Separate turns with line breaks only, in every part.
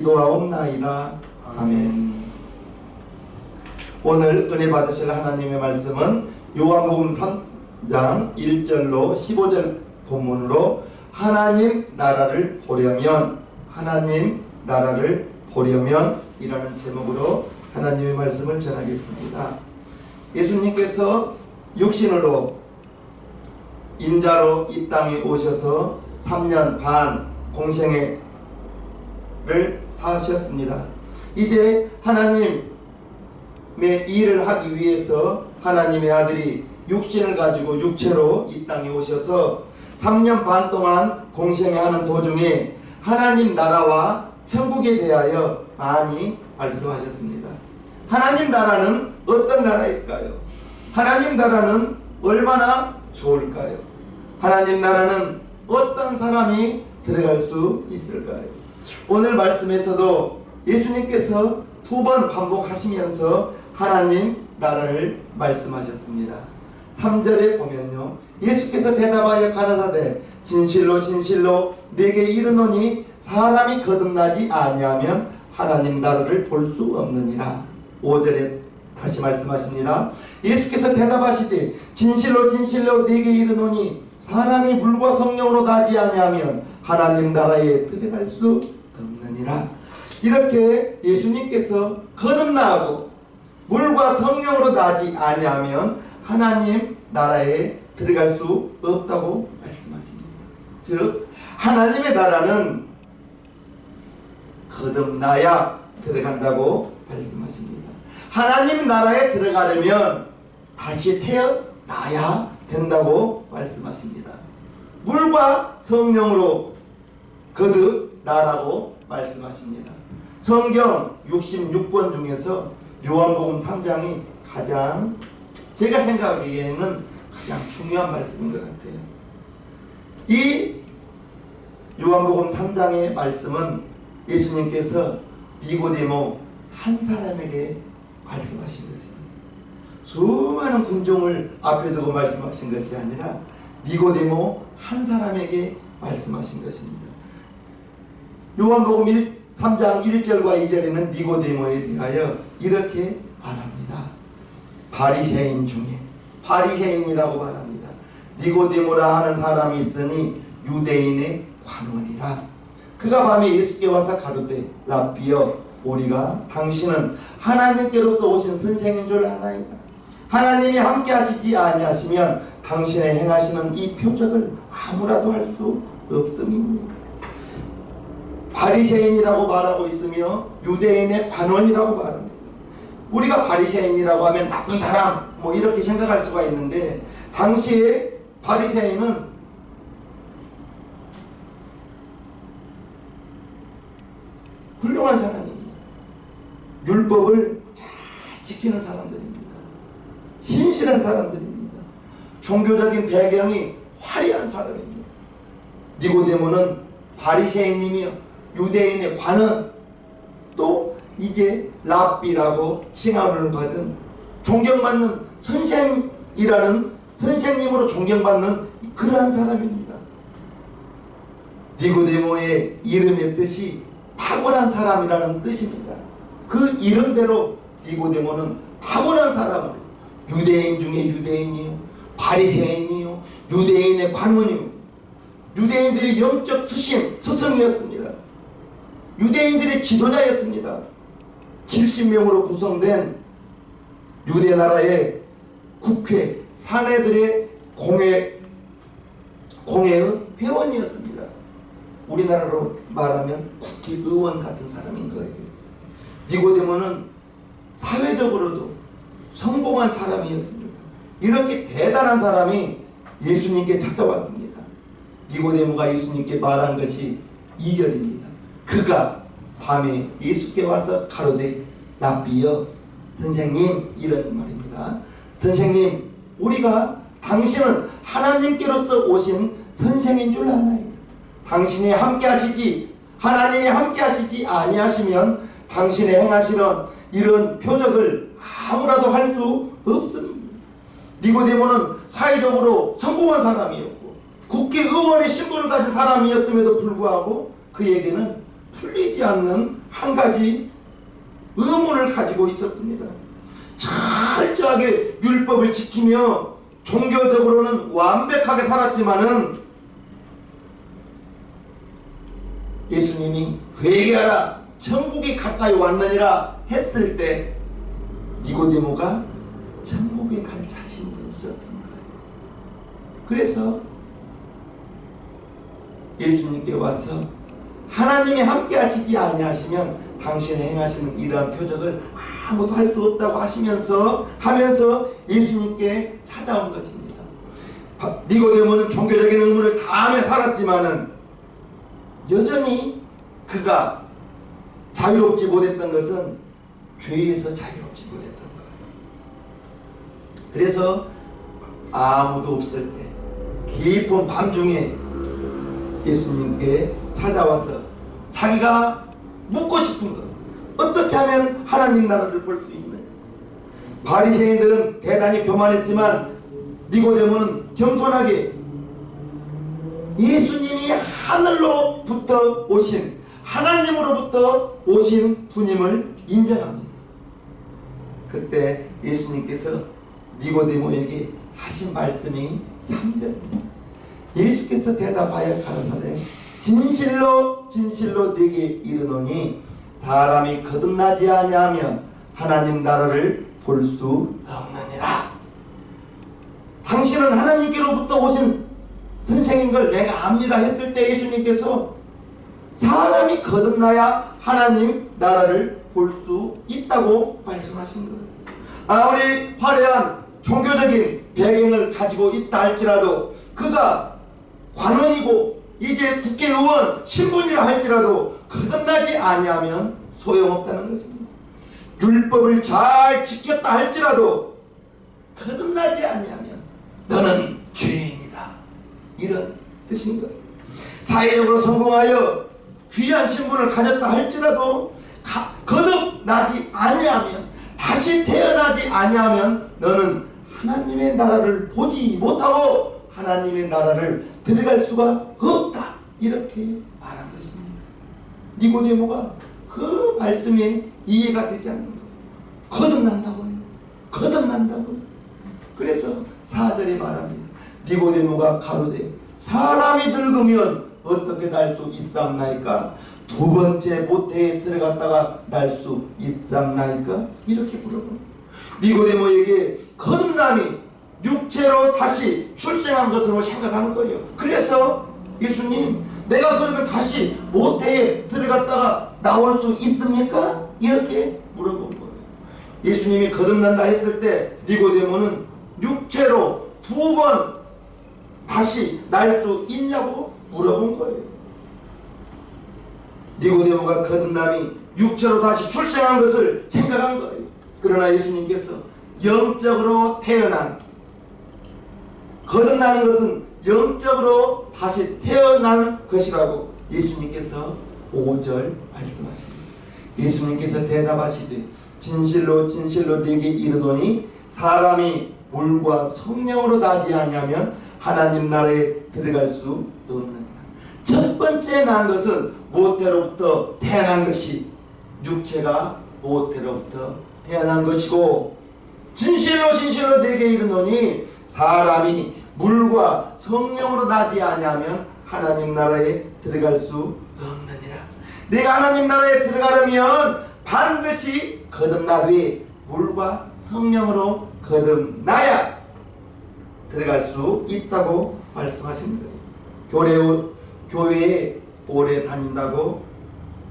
기도하옵나이다. 아멘. 오늘 은혜 받으실 하나님의 말씀은 요한복음 3장 1절로 15절 본문으로 하나님 나라를 보려면 이라는 제목으로 하나님의 말씀을 전하겠습니다. 예수님께서 육신으로 인자로 이 땅에 오셔서 3년 반 공생애를 사셨습니다. 이제 하나님의 일을 하기 위해서 하나님의 아들이 육신을 가지고 육체로 이 땅에 오셔서 3년 반 동안 공생애하는 도중에 하나님 나라와 천국에 대하여 많이 말씀하셨습니다. 하나님 나라는 어떤 나라일까요? 하나님 나라는 얼마나 좋을까요? 하나님 나라는 어떤 사람이 들어갈 수 있을까요? 오늘 말씀에서도 예수님께서 2번 반복하시면서 하나님 나라를 말씀하셨습니다. 3절에 보면요, 예수께서 대답하여 가라사대 진실로 진실로 내게 이르노니 사람이 거듭나지 아니하면 하나님 나라를 볼 수 없느니라. 5절에 다시 말씀하십니다. 예수께서 대답하시되 진실로 진실로 내게 이르노니 사람이 물과 성령으로 나지 아니하면 하나님 나라에 들어갈 수 없느니라. 이렇게 예수님께서 거듭나고 물과 성령으로 나지 아니하면 하나님 나라에 들어갈 수 없다고 말씀하십니다. 즉 하나님의 나라는 거듭나야 들어간다고 말씀하십니다. 하나님 나라에 들어가려면 다시 태어나야 된다고 말씀하십니다. 물과 성령으로 거듭나라고 말씀하십니다. 성경 66권 중에서 요한복음 3장이 가장 제가 생각하기에는 가장 중요한 말씀인 것 같아요. 이 요한복음 3장의 말씀은 예수님께서 니고데모 한 사람에게 말씀하신 것입니다. 수많은 군종을 앞에 두고 말씀하신 것이 아니라 니고데모 한 사람에게 말씀하신 것입니다. 요한복음 3장 1절과 2절에는 니고데모에 대하여 이렇게 말합니다. 바리새인 중에 바리새인이라고 말합니다. 니고데모라 하는 사람이 있으니 유대인의 관원이라. 그가 밤에 예수께 와서 가로되 랍비여 우리가 당신은 하나님께로서 오신 선생인 줄 아나이다. 하나님이 함께 하시지 아니하시면 당신의 행하시는 이 표적을 아무라도 할 수 없음이니. 바리새인이라고 말하고 있으며 유대인의 관원이라고 말합니다. 우리가 바리새인이라고 하면 나쁜 사람 뭐 이렇게 생각할 수가 있는데 당시에 바리새인은 훌륭한 사람입니다. 율법을 잘 지키는 사람들입니다. 신실한 사람들입니다. 종교적인 배경이 화려한 사람입니다. 니고데모는 바리새인이며 유대인의 관원, 또 이제 랍비라고 칭함을 받은 존경받는 선생이라는 선생님으로 존경받는 그러한 사람입니다. 니고데모의 이름의 뜻이 탁월한 사람이라는 뜻입니다. 그 이름대로 니고데모는 탁월한 사람으로 유대인 중에 유대인이요, 바리새인이요, 유대인의 관원이요, 유대인들의 영적 스승이었습니다. 유대인들의 지도자였습니다. 70명으로 구성된 유대 나라의 국회, 사내들의 공회의 회원이었습니다. 우리나라로 말하면 국회의원 같은 사람인 거예요. 니고데모는 사회적으로도 성공한 사람이었습니다. 이렇게 대단한 사람이 예수님께 찾아왔습니다. 니고데모가 예수님께 말한 것이 2절입니다. 그가 밤에 예수께 와서 가로되 랍비여 선생님 이런 말입니다. 선생님 우리가 당신은 하나님께로서 오신 선생인 줄 아나이다. 당신이 함께 하시지 하나님이 함께 하시지 아니하시면 당신의 행하시는 이런 표적을 아무라도 할 수 없습니다. 니고데모는 사회적으로 성공한 사람이었고 국회의원의 신분을 가진 사람이었음에도 불구하고 그에게는 풀리지 않는 한 가지 의문을 가지고 있었습니다. 철저하게 율법을 지키며 종교적으로는 완벽하게 살았지만은 예수님이 회개하라 천국이 가까이 왔느니라 했을 때 니고데모가 천국에 갈 자신이 없었던 거예요. 그래서 예수님께 와서 하나님이 함께 하시지 아니하시면 당신이 행하시는 이러한 표적을 아무도 할 수 없다고 하면서 예수님께 찾아온 것입니다. 니고데모는 종교적인 의무를 다하며 살았지만은 여전히 그가 자유롭지 못했던 것은 죄에서 자유롭지 못했던 거예요. 그래서 아무도 없을 때 깊은 밤중에 예수님께 찾아와서 자기가 묻고 싶은 것, 어떻게 하면 하나님 나라를 볼 수 있느냐. 바리새인들은 대단히 교만했지만 니고데모는 겸손하게 예수님이 하늘로부터 오신, 하나님으로부터 오신 분임을 인정합니다. 그때 예수님께서 니고데모에게 하신 말씀이 3절입니다. 예수께서 대답하여 가라사대 진실로 진실로 네게 이르노니 사람이 거듭나지 아니하면 하나님 나라를 볼 수 없느니라. 당신은 하나님께로부터 오신 선생인 걸 내가 압니다 했을 때 예수님께서 사람이 거듭나야 하나님 나라를 볼 수 있다고 말씀하신 거예요. 아무리 화려한 종교적인 배경을 가지고 있다 할지라도 그가 관원이고 이제 국회의원 신분이라 할지라도 거듭나지 아니하면 소용없다는 것입니다. 율법을 잘 지켰다 할지라도 거듭나지 아니하면 너는 죄인이다, 이런 뜻인 거예요. 사회적으로 성공하여 귀한 신분을 가졌다 할지라도 거듭나지 아니하면, 다시 태어나지 아니하면 너는 하나님의 나라를 보지 못하고 하나님의 나라를 들어갈 수가 없다, 이렇게 말한 것입니다. 니고데모가 그 말씀에 이해가 되지 않는 거예요. 거듭난다고요. 거듭난다고요. 그래서 4절에 말합니다. 니고데모가 가로되 사람이 늙으면 어떻게 날 수 있삼나이까? 두 번째 모태에 들어갔다가 날 수 있삼나이까? 이렇게 물어봅니다. 니고데모에게 거듭남이 육체로 다시 출생한 것으로 생각하는 거예요. 그래서 예수님, 내가 그러면 다시 모태에 들어갔다가 나올 수 있습니까? 이렇게 물어본 거예요. 예수님이 거듭난다 했을 때 니고데모는 육체로 두 번 다시 날 수 있냐고 물어본 거예요. 니고데모가 거듭남이 육체로 다시 출생한 것을 생각한 거예요. 그러나 예수님께서 영적으로 태어난, 거듭나는 것은 영적으로 다시 태어나는 것이라고 예수님께서 5절 말씀하십니다. 예수님께서 대답하시되 진실로 진실로 네게 이르노니 사람이 물과 성령으로 나지 아니하면 하나님 나라에 들어갈 수 없느니라. 첫 번째 난 것은 모태로부터 태어난 것이, 육체가 모태로부터 태어난 것이고, 진실로 진실로 네게 이르노니 사람이 물과 성령으로 나지 아니하면 하나님 나라에 들어갈 수 없느니라. 내가 하나님 나라에 들어가려면 반드시 거듭나되 물과 성령으로 거듭나야 들어갈 수 있다고 말씀하신 거예요. 교회에 오래 다닌다고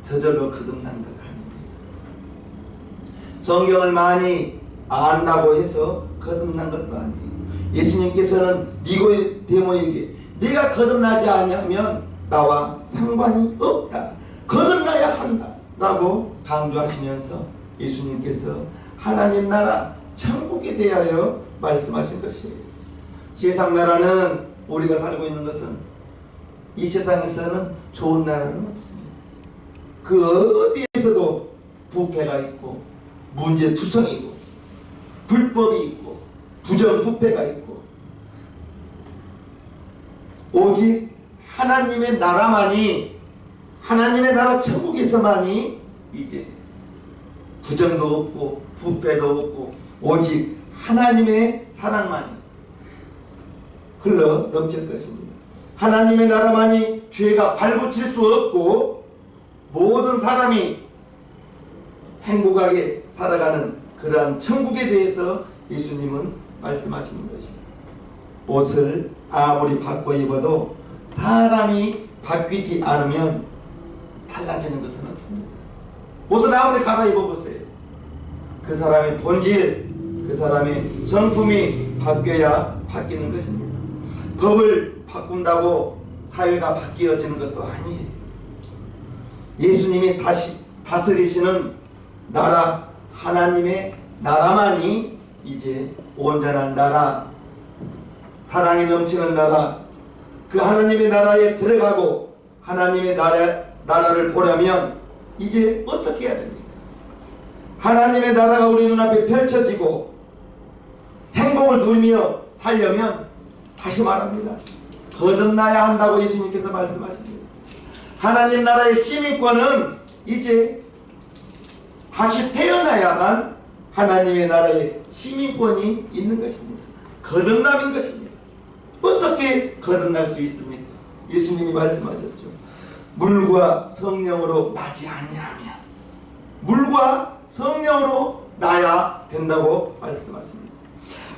저절로 거듭나는 것 아닙니다. 성경을 많이 안다고 해서 거듭난 것도 아니에요. 예수님께서는 니고데모에게 네가 거듭나지 아니하면 나와 상관이 없다, 거듭나야 한다 라고 강조하시면서 예수님께서 하나님 나라 천국에 대하여 말씀하신 것이에요. 세상 나라는, 우리가 살고 있는 것은 이 세상에서는 좋은 나라는 없습니다. 그 어디에서도 부패가 있고 문제투성이고 불법이 있고 부정부패가 있고, 오직 하나님의 나라만이, 하나님의 나라 천국에서만이 이제 부정도 없고 부패도 없고 오직 하나님의 사랑만이 흘러 넘칠 것입니다. 하나님의 나라만이 죄가 발붙일 수 없고 모든 사람이 행복하게 살아가는 그러한 천국에 대해서 예수님은 말씀하시는 것입니다. 옷을 아무리 바꿔 입어도 사람이 바뀌지 않으면 달라지는 것은 없습니다. 옷을 아무리 갈아입어 보세요. 그 사람의 본질, 그 사람의 성품이 바뀌어야 바뀌는 것입니다. 법을 바꾼다고 사회가 바뀌어지는 것도 아니에요. 예수님이 다스리시는 나라, 하나님의 나라만이 이제 온전한 나라, 사랑이 넘치는 나라, 그 하나님의 나라에 들어가고 하나님의 나라를 보려면 이제 어떻게 해야 됩니까? 하나님의 나라가 우리 눈앞에 펼쳐지고 행복을 누리며 살려면 다시 말합니다. 거듭나야 한다고 예수님께서 말씀하십니다. 하나님 나라의 시민권은 이제 다시 태어나야만 하나님의 나라의 시민권이 있는 것입니다. 거듭남인 것입니다. 어떻게 거듭날 수 있습니까? 예수님이 말씀하셨죠. 물과 성령으로 나지 아니하면, 물과 성령으로 나야 된다고 말씀하십니다.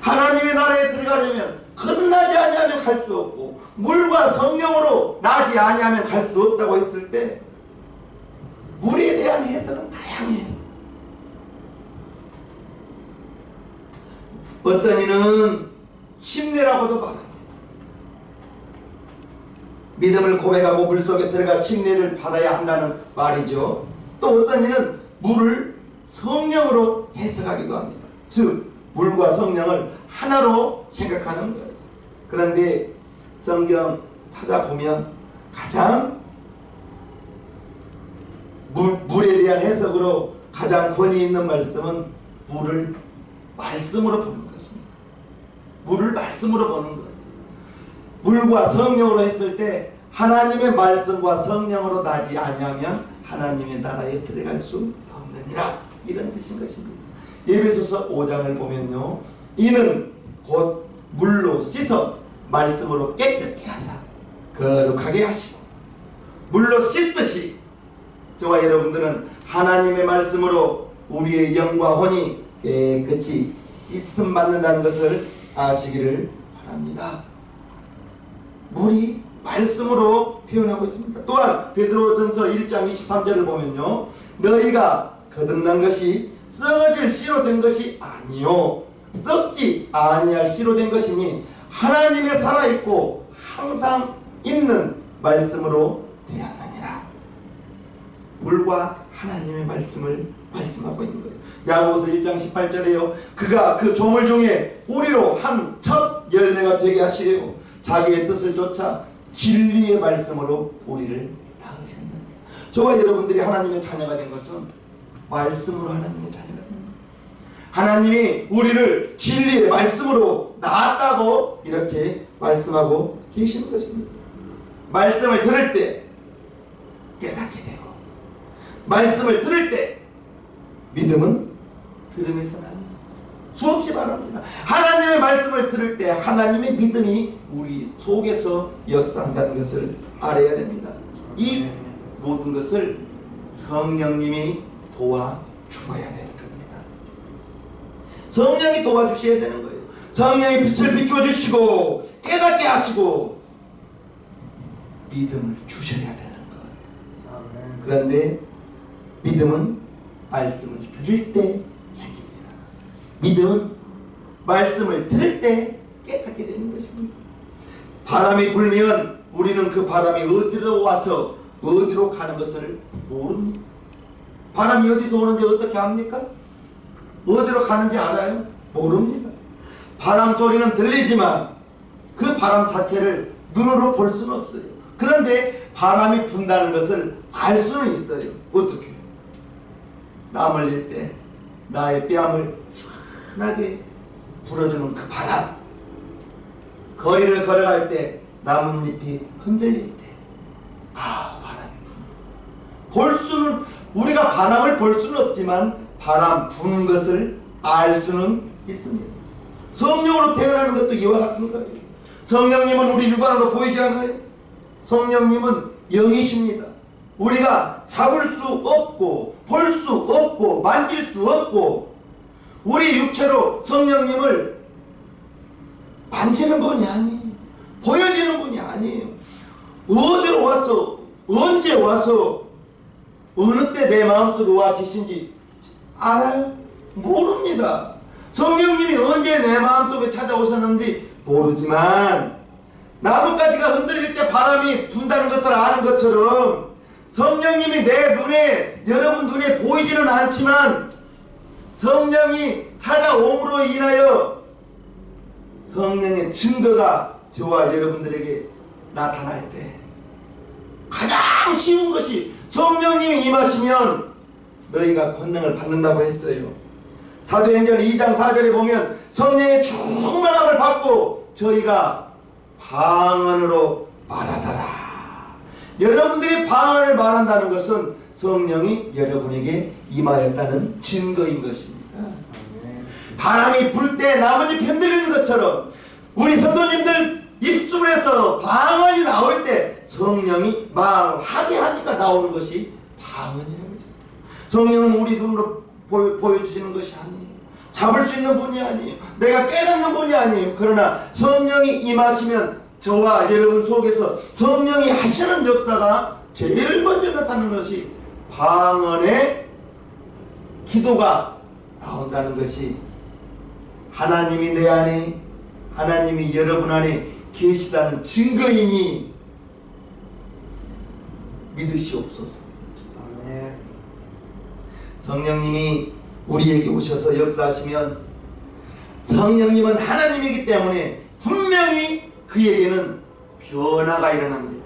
하나님의 나라에 들어가려면 거듭나지 아니하면 갈 수 없고 물과 성령으로 나지 아니하면 갈 수 없다고 했을 때 물에 대한 해석은 다양해요. 어떤 이는 침례라고도 말합니다. 믿음을 고백하고 물속에 들어가 침례를 받아야 한다는 말이죠. 또 어떤 이는 물을 성령으로 해석하기도 합니다. 즉 물과 성령을 하나로 생각하는 거예요. 그런데 성경 찾아보면 가장 물에 대한 해석으로 가장 권위 있는 말씀은 물을 말씀으로 보는 것입니다. 물을 말씀으로 보는 거예요. 물과 성령으로 했을 때 하나님의 말씀과 성령으로 나지 아니하면 하나님의 나라에 들어갈 수 없느니라, 이런 뜻인 것입니다. 에베소서 5장을 보면요, 이는 곧 물로 씻어 말씀으로 깨끗게 하사 거룩하게 하시고, 물로 씻듯이 저와 여러분들은 하나님의 말씀으로 우리의 영과 혼이 깨끗이 씻음 받는다는 것을 아시기를 바랍니다. 물이 말씀으로 표현하고 있습니다. 또한 베드로전서 1장 23절을 보면요, 너희가 거듭난 것이 썩어질 씨로 된 것이 아니요 썩지 아니할 씨로 된 것이니 하나님의 살아있고 항상 있는 말씀으로 되었느니라. 물과 하나님의 말씀을 말씀하고 있는 거예요. 야고보서 1장 18절에요, 그가 그 조물 중에 우리로 한 첫 열매가 되게 하시려고 자기의 뜻을 쫓아 진리의 말씀으로 우리를 낳으셨느니라. 저와 여러분들이 하나님의 자녀가 된 것은 말씀으로 하나님의 자녀가 된 거예요. 하나님이 우리를 진리의 말씀으로 낳았다고 이렇게 말씀하고 계시는 것입니다. 말씀을 들을 때 깨닫게 되고, 말씀을 들을 때 믿음은 들음에서 납니다. 수없이 바랍니다. 하나님의 말씀을 들을 때 하나님의 믿음이 우리 속에서 역사한다는 것을 알아야 됩니다. 이 모든 것을 성령님이 도와주어야 되는 겁니다. 성령이 도와주셔야 되는 거예요. 성령이 빛을 비추어 주시고 깨닫게 하시고 믿음을 주셔야 되는 거예요. 그런데 믿음은 말씀을 들을 때 생깁니다. 믿음은 말씀을 들을 때 깨닫게 되는 것입니다. 바람이 불면 우리는 그 바람이 어디로 와서 어디로 가는 것을 모릅니다. 바람이 어디서 오는지 어떻게 압니까? 어디로 가는지 알아요? 모릅니다. 바람 소리는 들리지만 그 바람 자체를 눈으로 볼 수는 없어요. 그런데 바람이 분다는 것을 알 수는 있어요. 어떻게? 땀 흘릴 때 나의 뺨을 시원하게 불어주는 그 바람, 거리를 걸어갈 때 나뭇잎이 흔들릴 때, 바람이 부는. 우리가 바람을 볼 수는 없지만 바람 부는 것을 알 수는 있습니다. 성령으로 태어나는 것도 이와 같은 거예요. 성령님은 우리 육안으로 보이지 않아요. 성령님은 영이십니다. 우리가 잡을 수 없고 볼 수 없고 만질 수 없고 우리 육체로 성령님을 만지는 분이 아니에요. 보여지는 분이 아니에요. 어디로 와서 언제 와서 어느 때 내 마음속에 와 계신지 알아요? 모릅니다. 성령님이 언제 내 마음속에 찾아오셨는지 모르지만 나뭇가지가 흔들릴 때 바람이 분다는 것을 아는 것처럼 성령님이 내 눈에 여러분 눈에 보이지는 않지만 성령이 찾아옴으로 인하여 성령의 증거가 저와 여러분들에게 나타날 때 가장 쉬운 것이 성령님이 임하시면 너희가 권능을 받는다고 했어요. 사도행전 2장 4절에 보면 성령의 충만함을 받고 저희가 방언으로 말하더라. 여러분들이 방언을 말한다는 것은 성령이 여러분에게 임하였다는 증거인 것입니다. 바람이 불 때 나뭇잎 흔들리는 것처럼 우리 성도님들 입술에서 방언이 나올 때 성령이 말하게 하니까 나오는 것이 방언이라고 했습니다. 성령은 우리 눈으로 보여주시는 것이 아니에요. 잡을 수 있는 분이 아니에요. 내가 깨닫는 분이 아니에요. 그러나 성령이 임하시면 저와 여러분 속에서 성령이 하시는 역사가 제일 먼저 나타나는 것이 방언의 기도가 나온다는 것이 하나님이 내 안에 하나님이 여러분 안에 계시다는 증거이니 믿으시옵소서. 아멘. 성령님이 우리에게 오셔서 역사하시면 성령님은 하나님이기 때문에 분명히 그에게는 변화가 일어납니다.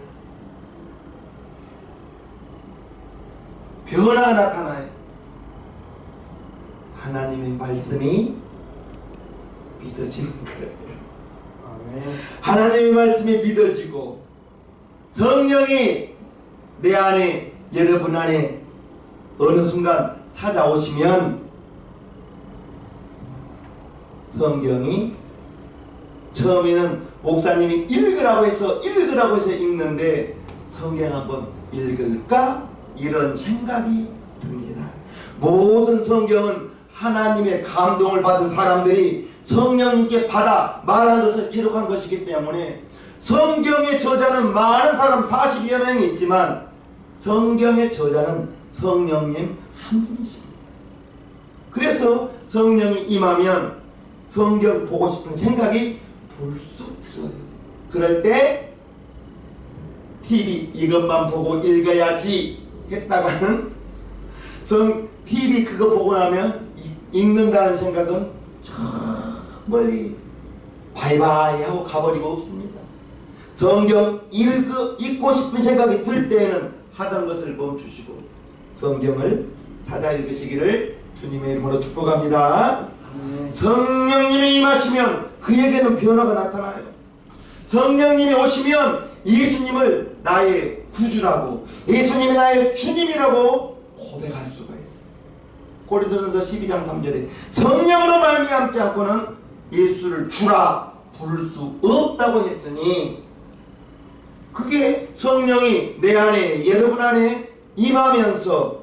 변화가 나타나요. 하나님의 말씀이 믿어지는 거예요. 아멘. 하나님의 말씀이 믿어지고 성령이 내 안에 여러분 안에 어느 순간 찾아오시면 성경이 처음에는 목사님이 읽으라고 해서 읽는데 성경 한번 읽을까? 이런 생각이 듭니다. 모든 성경은 하나님의 감동을 받은 사람들이 성령님께 받아 말한 것을 기록한 것이기 때문에 성경의 저자는 많은 사람 40여 명이 있지만 성경의 저자는 성령님 한 분이십니다. 그래서 성령이 임하면 성경 보고 싶은 생각이 불쑥 들어요. 그럴 때 TV 이것만 보고 읽어야지 했다가는 TV 그거 보고 나면 읽는다는 생각은 저 멀리 바이바이 하고 가버리고 없습니다. 성경 읽고 싶은 생각이 들 때에는 하던 것을 멈추시고 성경을 찾아 읽으시기를 주님의 이름으로 축복합니다. 성령님이 임하시면 그에게는 변화가 나타나요. 성령님이 오시면 예수님을 나의 구주라고 예수님이 나의 주님이라고 고백할 수가 있어요. 고린도전서 12장 3절에 성령으로 말미암지 않고는 예수를 주라 부를 수 없다고 했으니 그게 성령이 내 안에 여러분 안에 임하면서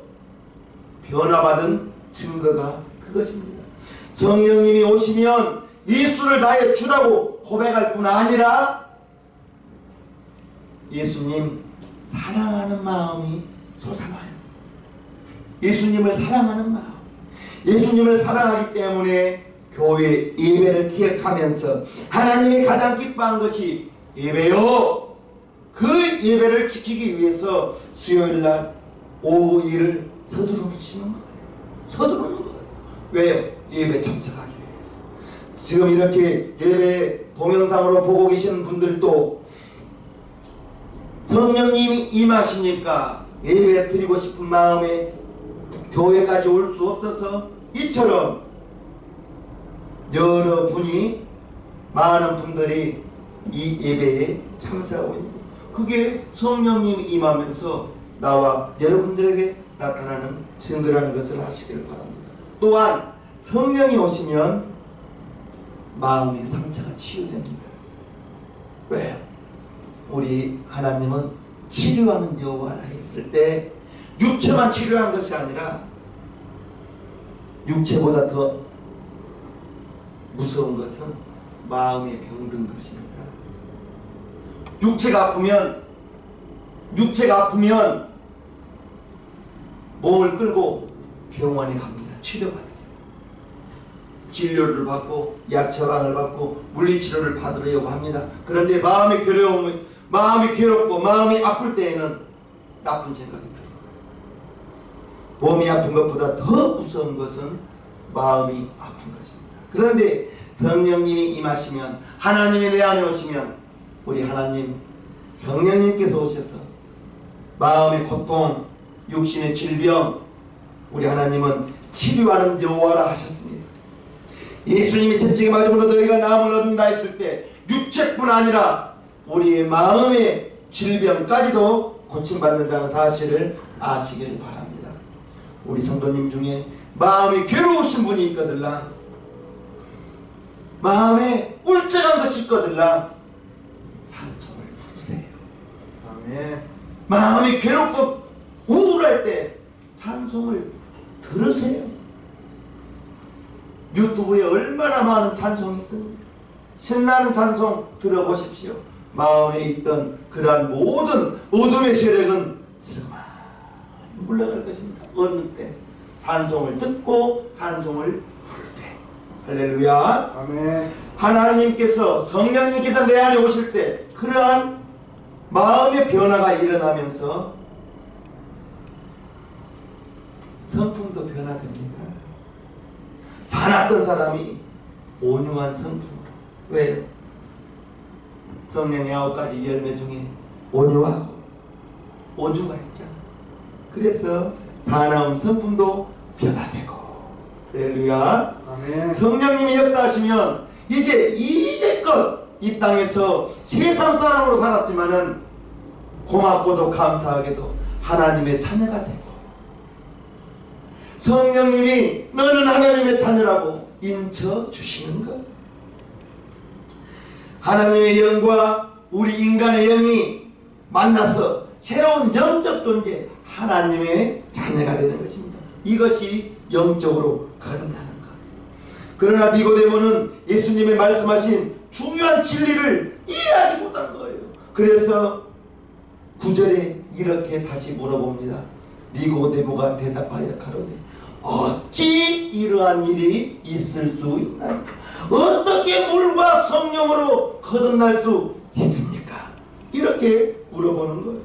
변화받은 증거가 그것입니다. 성령님이 오시면 예수를 나의 주라고 고백할 뿐 아니라 예수님 사랑하는 마음이 솟아나요. 예수님을 사랑하는 마음, 예수님을 사랑하기 때문에 교회 예배를 기억하면서 하나님이 가장 기뻐한 것이 예배요. 그 예배를 지키기 위해서 수요일날 오후 일을 서두르는 거예요. 서두르는 거예요. 왜요? 예배 참석하기 위해서. 지금 이렇게 예배 동영상으로 보고 계시는 분들도 성령님이 임하시니까 예배 드리고 싶은 마음에 교회까지 올 수 없어서 이처럼 여러분이 많은 분들이 이 예배에 참석하고 있는 거예요. 그게 성령님이 임하면서 나와 여러분들에게 나타나는 증거라는 것을 하시기를 바랍니다. 또한 성령이 오시면 마음의 상처가 치유됩니다. 왜요? 우리 하나님은 치료하는 여호와라 했을 때 육체만 치료한 것이 아니라 육체보다 더 무서운 것은 마음에 병든 것입니다. 육체가 아프면 몸을 끌고 병원에 갑니다. 치료받으려. 진료를 받고 약 처방을 받고 물리치료를 받으려고 합니다. 그런데 마음이 괴롭고 마음이 아플 때에는 나쁜 생각이 들어요. 몸이 아픈 것보다 더 무서운 것은 마음이 아픈 것입니다. 그런데 성령님이 임하시면, 하나님이 내 안에 오시면, 우리 하나님 성령님께서 오셔서 마음의 고통, 육신의 질병, 우리 하나님은 치료하는 여호와라 하셨습니다. 예수님이 천지에 마지막으로 너희가 나음을 얻는다 했을 때 육체뿐 아니라 우리의 마음의 질병까지도 고침받는다는 사실을 아시길 바랍니다. 우리 성도님 중에 마음이 괴로우신 분이 있거들라, 마음에 울적한 것이 있거들라, 찬송을 부르세요. 아멘. 마음이 괴롭고 우울할 때 찬송을 들으세요. 유튜브에 얼마나 많은 찬송이 있습니까? 신나는 찬송 들어보십시오. 마음에 있던 그러한 모든 어둠의 세력은 슬그머니 물러갈 것입니다. 어느 때? 찬송을 듣고 찬송을 부를 때. 할렐루야.
아멘.
하나님께서, 성령님께서 내 안에 오실 때 그러한 마음의 변화가 일어나면서 성품도 변화됩니다. 사납던 사람이 온유한 성품으로. 왜요? 성령의 9가지 열매 중에 온유하고 오주가 있잖아. 그래서 사나운 성품도 변화되고. 할렐루야.
아멘.
성령님이 역사하시면 이제껏 이 땅에서 세상 사람으로 살았지만은 고맙고도 감사하게도 하나님의 자녀가 되고, 성령님이 너는 하나님의 자녀라고 인쳐 주시는 것. 하나님의 영과 우리 인간의 영이 만나서 새로운 영적 존재, 하나님의 자녀가 되는 것입니다. 이것이 영적으로 거듭나는 것. 그러나 니고데모는 예수님의 말씀하신 중요한 진리를 이해하지 못한 거예요. 그래서 9절에 이렇게 다시 물어봅니다. 니고데모가 대답하여 가로되 어찌 이러한 일이 있을 수 있나이까? 어떻게 물과 성령으로 거듭날 수 있습니까? 이렇게 물어보는 거예요.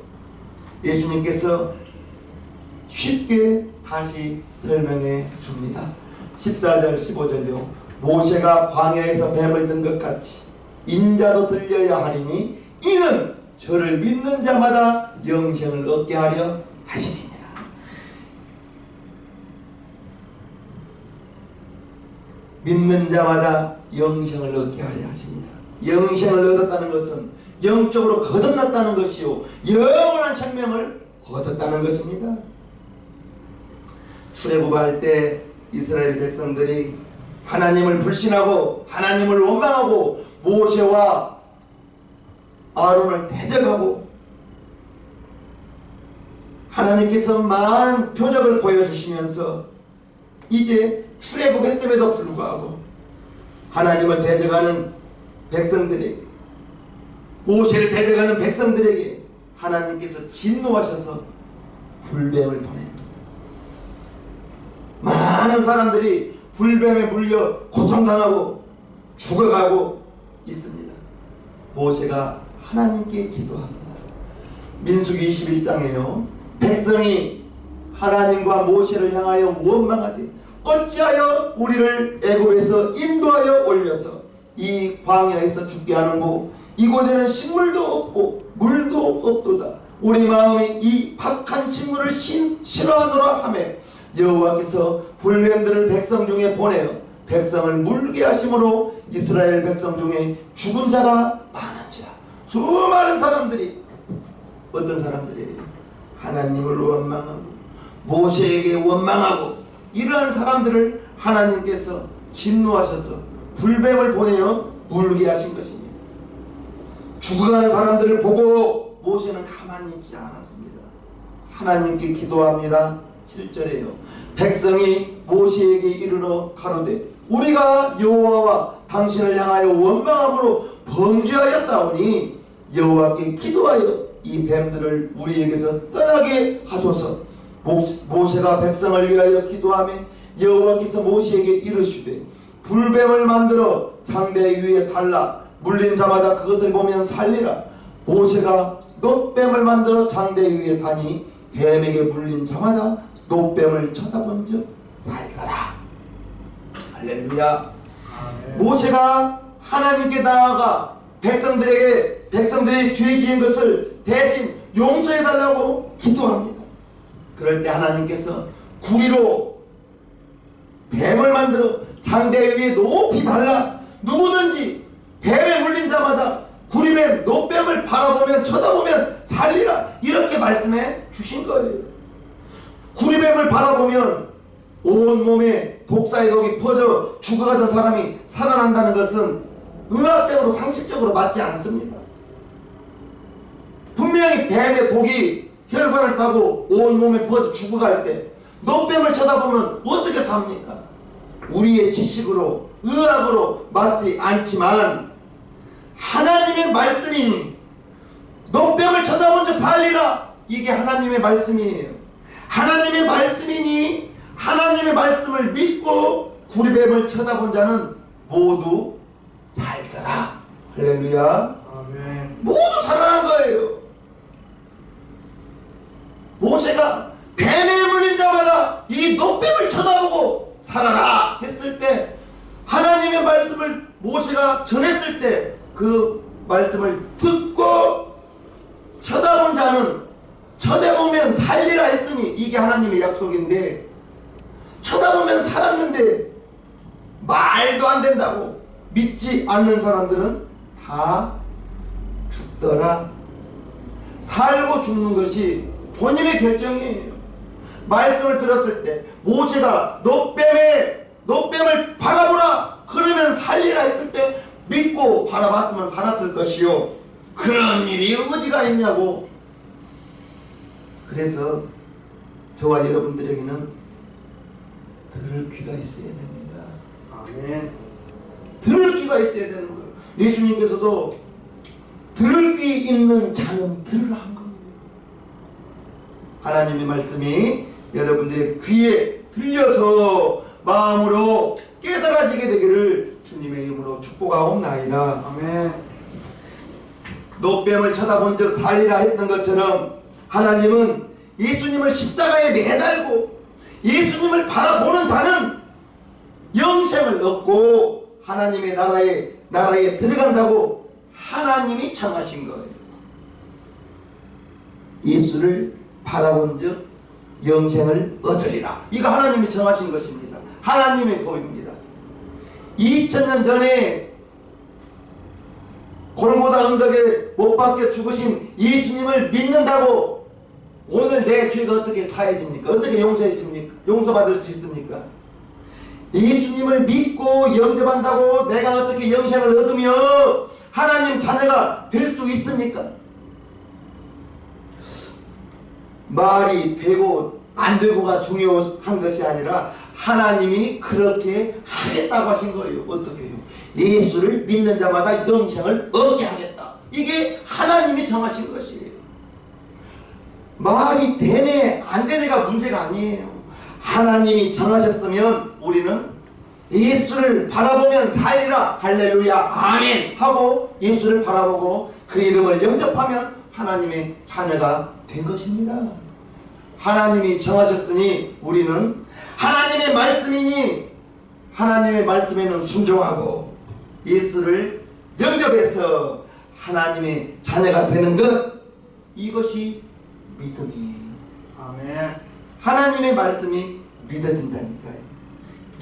예수님께서 쉽게 다시 설명해 줍니다. 14절 15절요. 모세가 광야에서 뱀을 든 것 같이 인자도 들려야 하리니 이는 저를 믿는 자마다 영생을 얻게 하려 하시니라. 믿는 자마다 영생을 얻게 하려 하십니다. 영생을 얻었다는 것은 영적으로 거듭났다는 것이요, 영원한 생명을 얻었다는 것입니다. 출애굽할 때 이스라엘 백성들이 하나님을 불신하고 하나님을 원망하고 모세와 아론을 대적하고 하나님께서 많은 표적을 보여주시면서 이제 출애굽했음에도 불구하고 하나님을 대적하는 백성들에게, 모세를 대적하는 백성들에게 하나님께서 진노하셔서 불뱀을 보냅니다. 많은 사람들이 불뱀에 물려 고통당하고 죽어가고 있습니다. 모세가 하나님께 기도합니다. 민수기 21장에요. 백성이 하나님과 모세를 향하여 원망하되 어찌하여 우리를 애굽에서 인도하여 올려서 이 광야에서 죽게 하는고 이곳에는 식물도 없고 물도 없도다. 우리 마음이 이 박한 식물을 싫어하노라 하며 여호와께서 불뱀들을 백성 중에 보내어 백성을 물게 하심으로 이스라엘 백성 중에 죽은 자가 많은지라. 수많은 사람들이, 어떤 사람들이 하나님을 원망하고 모세에게 원망하고 이러한 사람들을 하나님께서 진노하셔서 불뱀을 보내어 물게 하신 것입니다. 죽어가는 사람들을 보고 모세는 가만히 있지 않았습니다. 하나님께 기도합니다. 7절에요. 백성이 모세에게 이르러 가로되 우리가 여호와와 당신을 향하여 원망함으로 범죄하여 싸우니 여호와께 기도하여 이 뱀들을 우리에게서 떠나게 하소서. 모세가 백성을 위하여 기도하며 여호와께서 모세에게 이르시되 불뱀을 만들어 장대 위에 달라 물린 자마다 그것을 보면 살리라. 모세가 놋뱀을 만들어 장대 위에 다니 뱀에게 물린 자마다 놋뱀을 쳐다본즉 살더라. 할렐루야. 모세가 하나님께 나아가 백성들이 죄 지은 것을 대신 용서해달라고 기도합니다. 그럴 때 하나님께서 구리로 뱀을 만들어 장대 위에 높이 달라 누구든지 뱀에 물린 자마다 구리뱀, 놋뱀을 바라보면 쳐다보면 살리라 이렇게 말씀해 주신 거예요. 구리뱀을 바라보면 온몸에 독사의 독이 퍼져 죽어가던 사람이 살아난다는 것은 의학적으로 상식적으로 맞지 않습니다. 분명히 뱀의 독이 혈관을 타고 온몸에 퍼져 죽어갈 때 놋뱀을 쳐다보면 어떻게 삽니까? 우리의 지식으로 의학으로 맞지 않지만 하나님의 말씀이니 놋뱀을 쳐다본즉 살리라 이게 하나님의 말씀이에요. 하나님의 말씀이니 하나님의 말씀을 믿고 구리뱀을 쳐다본 자는 모두 살더라. 할렐루야.
아멘.
모두 살아난 거예요. 모세가 뱀에 물린 자마다 이 놋뱀을 쳐다보고 살아라 했을 때 하나님의 말씀을 모세가 전했을 때 그 말씀을 듣고 쳐다본 자는 쳐다보면 살리라 했으니 이게 하나님의 약속인데 쳐다보면 살았는데 말도 안 된다고 믿지 않는 사람들은 다 죽더라. 살고 죽는 것이 본인의 결정이에요. 말씀을 들었을 때 모세가 놋뱀을 바라보라 그러면 살리라 했을 때 믿고 바라봤으면 살았을 것이요. 그런 일이 어디가 있냐고. 그래서 저와 여러분들에게는 들을 귀가 있어야 됩니다.
아멘.
들을 귀가 있어야 되는 거예요. 예수님께서도 들을 귀 있는 자는 들으라 한 거예요. 하나님의 말씀이 여러분들의 귀에 들려서 마음으로 깨달아지게 되기를 주님의 이름으로 축복하옵나이다.
아멘.
놋뱀을 쳐다본 즉 살리라 했던 것처럼 하나님은 예수님을 십자가에 매달고 예수님을 바라보는 자는 영생을 얻고 하나님의 나라에 들어간다고 하나님이 정하신 거예요. 예수를 바라본 즉 영생을 얻으리라. 이거 하나님이 정하신 것입니다. 하나님의 법입니다. 2000년 전에 골고다 언덕에 못 박혀 죽으신 예수님을 믿는다고 오늘 내 죄가 어떻게 사해집니까? 어떻게 용서받을 수 있습니까? 예수님을 믿고 영접한다고 내가 어떻게 영생을 얻으며 하나님 자녀가 될 수 있습니까? 말이 되고 안 되고가 중요한 것이 아니라 하나님이 그렇게 하겠다고 하신 거예요. 어떻게 해요? 예수를 믿는 자마다 영생을 얻게 하겠다. 이게 하나님이 정하신 것이에요. 말이 되네 안 되네가 문제가 아니에요. 하나님이 정하셨으면 우리는 예수를 바라보면 살리라 할렐루야 아멘 하고 예수를 바라보고 그 이름을 영접하면 하나님의 자녀가 된 것입니다. 하나님이 정하셨으니 우리는 하나님의 말씀이니 하나님의 말씀에는 순종하고 예수를 영접해서 하나님의 자녀가 되는 것, 이것이 믿음이에요.
아멘.
하나님의 말씀이 믿어진다니까요.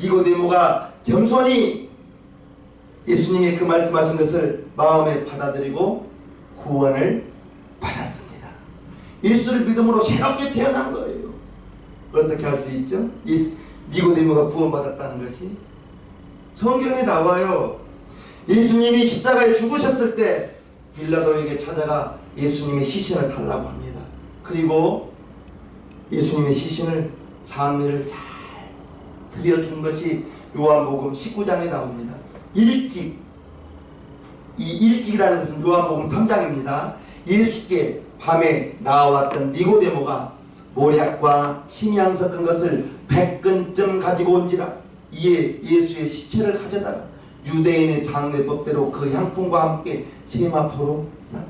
니고데모가 겸손히 예수님이 그 말씀하신 것을 마음에 받아들이고 구원을 받았습니다. 예수를 믿음으로 새롭게 태어난 거예요. 어떻게 할 수 있죠? 니고데모가 구원받았다는 것이 성경에 나와요. 예수님이 십자가에 죽으셨을 때 빌라도에게 찾아가 예수님의 시신을 달라고 합니다. 그리고 예수님의 시신을 장례를 잘 드려준 것이 요한복음 19장에 나옵니다. 일찍, 이 일찍이라는 것은 요한복음 3장입니다. 예수께 밤에 나와왔던 니고데모가 모략과 침향 섞은 것을 100근쯤 가지고 온지라. 이에 예수의 시체를 가져다가 유대인의 장례법대로 그 향품과 함께 세마포로 쌌다.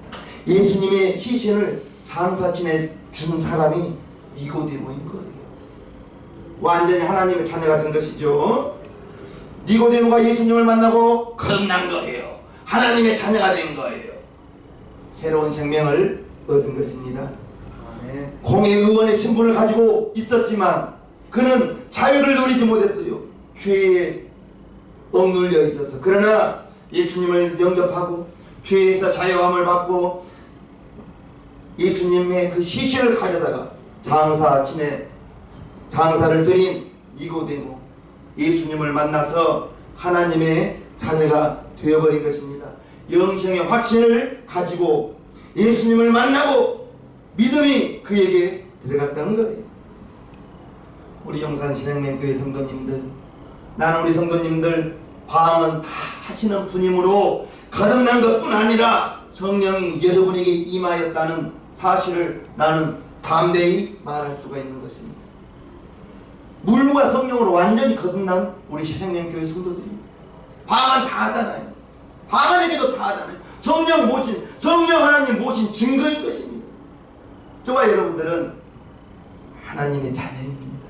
예수님의 시신을 장사진에 준 사람이 니고데모인 거예요. 완전히 하나님의 자녀가 된 것이죠. 니고데모가 예수님을 만나고 거듭난 거예요. 하나님의 자녀가 된 거예요. 새로운 생명을 얻은 것입니다.
아멘.
공회의원의 신분을 가지고 있었지만 그는 자유를 누리지 못했어요. 죄에 억눌려 있어서. 그러나 예수님을 영접하고 죄에서 자유함을 받고 예수님의 그 시신을 가져다가 장사를 드린 니고데모, 예수님을 만나서 하나님의 자녀가 되어버린 것입니다. 영생의 확신을 가지고 예수님을 만나고 믿음이 그에게 들어갔다는 거예요. 우리 용산신앙맹교회 성도님들, 나는 우리 성도님들 방언 다 하시는 분이므로 거듭난 것뿐 아니라 성령이 여러분에게 임하였다는 사실을 나는 담대히 말할 수가 있는 것입니다. 물과 성령으로 완전히 거듭난 우리 새생명교회 성도들입니다. 방언 다 하잖아요. 방언에게도 다 하잖아요. 성령 하나님 모신 증거인 것입니다. 저와 여러분들은 하나님의 자녀입니다.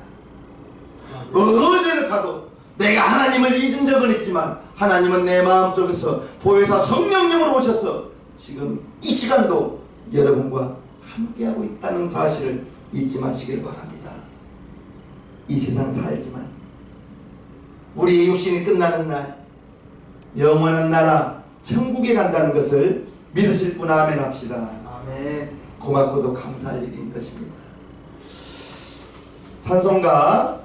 어디를 가도 내가 하나님을 잊은 적은 있지만 하나님은 내 마음속에서 보혜사 성령님으로 오셔서 지금 이 시간도 여러분과 함께하고 있다는 사실을 잊지 마시길 바랍니다. 이 세상 살지만 우리의 육신이 끝나는 날 영원한 나라 천국에 간다는 것을 믿으실 분 아멘 합시다.
아멘.
고맙고도 감사할 일인 것입니다. 찬송가